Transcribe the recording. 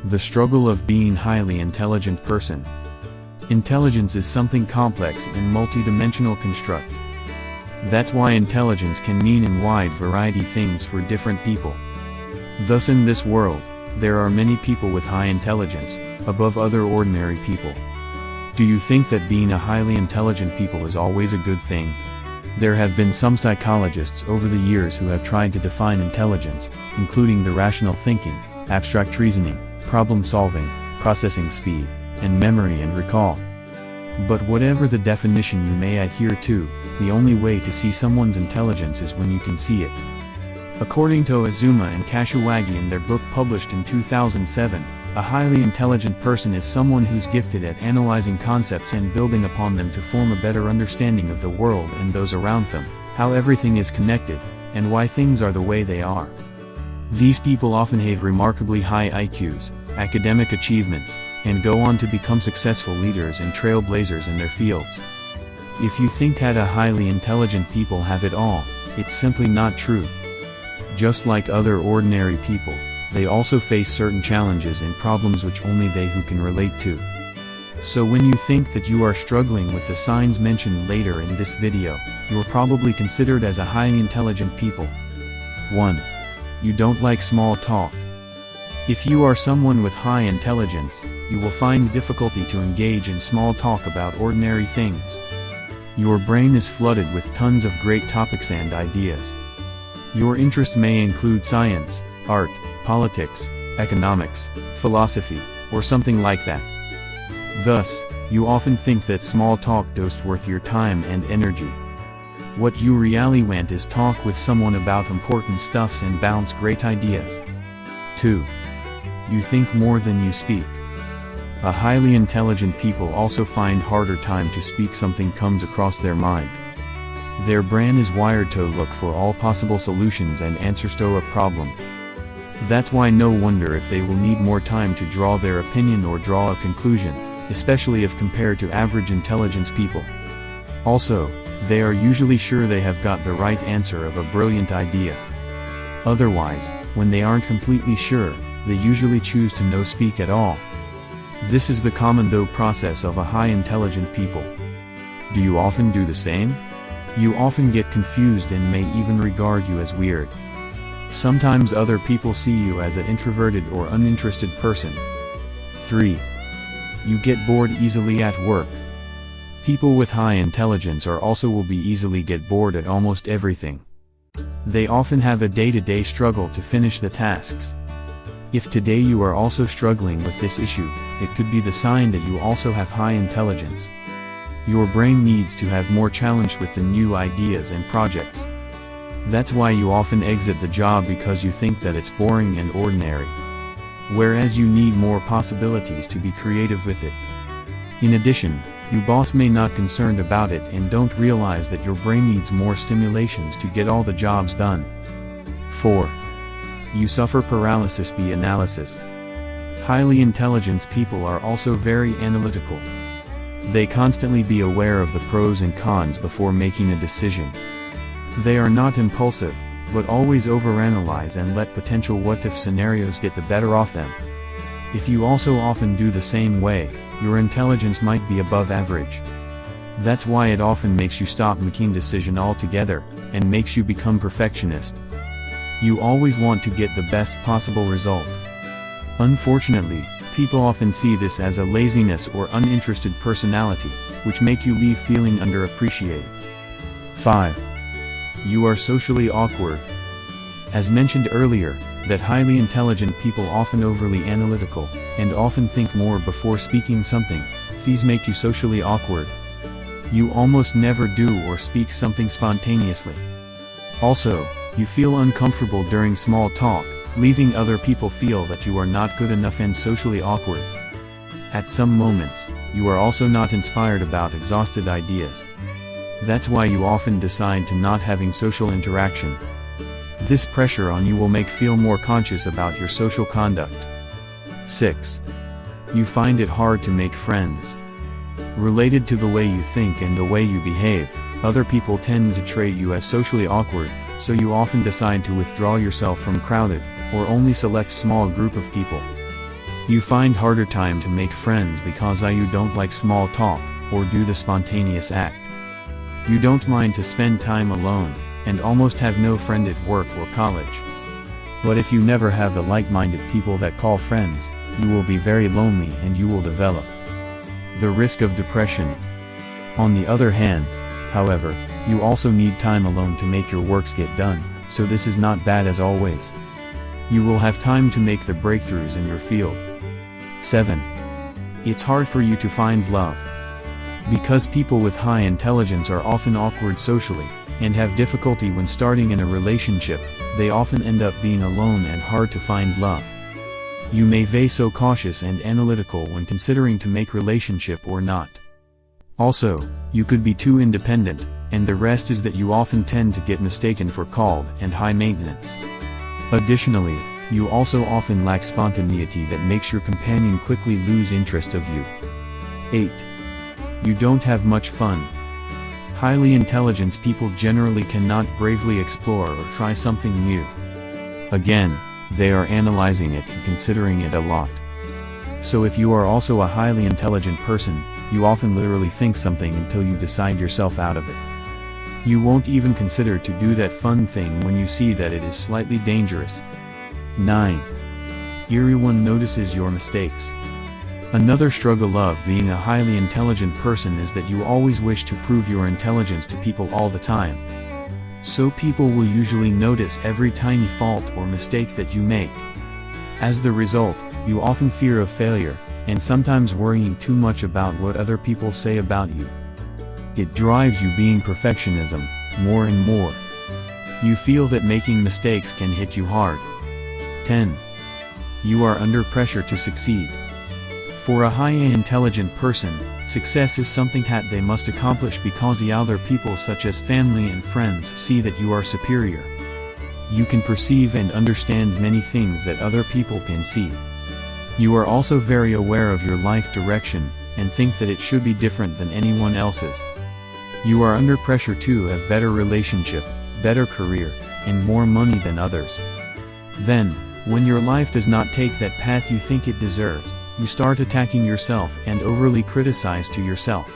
The struggle of being highly intelligent person. Intelligence is something complex and multidimensional construct. That's why intelligence can mean in wide variety things for different people. Thus in this world, there are many people with high intelligence, above other ordinary people. Do you think that being a highly intelligent people is always a good thing? There have been some psychologists over the years who have tried to define intelligence, including the rational thinking, abstract reasoning, problem solving, processing speed, and memory and recall. But whatever the definition you may adhere to, the only way to see someone's intelligence is when you can see it. According to Azuma and Kashiwagi in their book published in 2007, a highly intelligent person is someone who's gifted at analyzing concepts and building upon them to form a better understanding of the world and those around them, how everything is connected, and why things are the way they are. These people often have remarkably high IQs, academic achievements, and go on to become successful leaders and trailblazers in their fields. If you think that a highly intelligent people have it all, it's simply not true. Just like other ordinary people, they also face certain challenges and problems which only they who can relate to. So when you think that you are struggling with the signs mentioned later in this video, you're probably considered as a highly intelligent people. 1. You don't like small talk. If you are someone with high intelligence, you will find difficulty to engage in small talk about ordinary things. Your brain is flooded with tons of great topics and ideas. Your interest may include science, art, politics, economics, philosophy, or something like that. Thus, you often think that small talk is worth your time and energy. What you really want is talk with someone about important stuffs and bounce great ideas. 2. You think more than you speak. A highly intelligent people also find harder time to speak something comes across their mind. Their brain is wired to look for all possible solutions and answers to a problem. That's why no wonder if they will need more time to draw their opinion or draw a conclusion, especially if compared to average intelligence people. Also, they are usually sure they have got the right answer of a brilliant idea. Otherwise, when they aren't completely sure, they usually choose to no speak at all. This is the common though process of a high intelligent people. Do you often do the same? You often get confused and may even regard you as weird. Sometimes other people see you as an introverted or uninterested person. 3. You get bored easily at work. People with high intelligence will be easily get bored at almost everything. They often have a day-to-day struggle to finish the tasks. If today you are also struggling with this issue, it could be the sign that you also have high intelligence. Your brain needs to have more challenge with the new ideas and projects. That's why you often exit the job because you think that it's boring and ordinary. Whereas you need more possibilities to be creative with it. In addition, your boss may not concerned about it and don't realize that your brain needs more stimulations to get all the jobs done. 4. You suffer paralysis by analysis. Highly intelligent people are also very analytical. They constantly be aware of the pros and cons before making a decision. They are not impulsive, but always overanalyze and let potential what-if scenarios get the better of them. If you also often do the same way, your intelligence might be above average. That's why it often makes you stop making decisions altogether, and makes you become perfectionist. You always want to get the best possible result. Unfortunately, people often see this as a laziness or uninterested personality, which make you leave feeling underappreciated. 5. You are socially awkward. As mentioned earlier, that highly intelligent people often overly analytical, and often think more before speaking something. These make you socially awkward. You almost never do or speak something spontaneously. Also, you feel uncomfortable during small talk, leaving other people feel that you are not good enough and socially awkward. At some moments, you are also not inspired about exhausted ideas. That's why you often decide to not having social interaction. This pressure on you will make feel more conscious about your social conduct. 6. You find it hard to make friends. Related to the way you think and the way you behave, other people tend to treat you as socially awkward, so you often decide to withdraw yourself from crowded, or only select small group of people. You find harder time to make friends because you don't like small talk, or do the spontaneous act. You don't mind to spend time alone, and almost have no friend at work or college. But if you never have the like-minded people that call friends, you will be very lonely and you will develop the risk of depression. On the other hand, however, you also need time alone to make your works get done, so this is not bad as always. You will have time to make the breakthroughs in your field. 7. It's hard for you to find love. Because people with high intelligence are often awkward socially, and have difficulty when starting in a relationship, they often end up being alone and hard to find love. You may be so cautious and analytical when considering to make relationship or not. Also, you could be too independent, and the rest is that you often tend to get mistaken for cold and high maintenance. Additionally, you also often lack spontaneity that makes your companion quickly lose interest of you. 8. You don't have much fun. Highly intelligent people generally cannot bravely explore or try something new. Again, they are analyzing it and considering it a lot. So if you are also a highly intelligent person, you often literally think something until you decide yourself out of it. You won't even consider to do that fun thing when you see that it is slightly dangerous. 9. Everyone notices your mistakes. Another struggle of being a highly intelligent person is that you always wish to prove your intelligence to people all the time. So people will usually notice every tiny fault or mistake that you make. As the result, you often fear of failure, and sometimes worrying too much about what other people say about you. It drives you being perfectionism, more and more. You feel that making mistakes can hit you hard. 10. You are under pressure to succeed. For a highly intelligent person, success is something that they must accomplish because the other people such as family and friends see that you are superior. You can perceive and understand many things that other people can see. You are also very aware of your life direction, and think that it should be different than anyone else's. You are under pressure to have better relationship, better career, and more money than others. Then, when your life does not take that path you think it deserves, you start attacking yourself and overly criticize to yourself.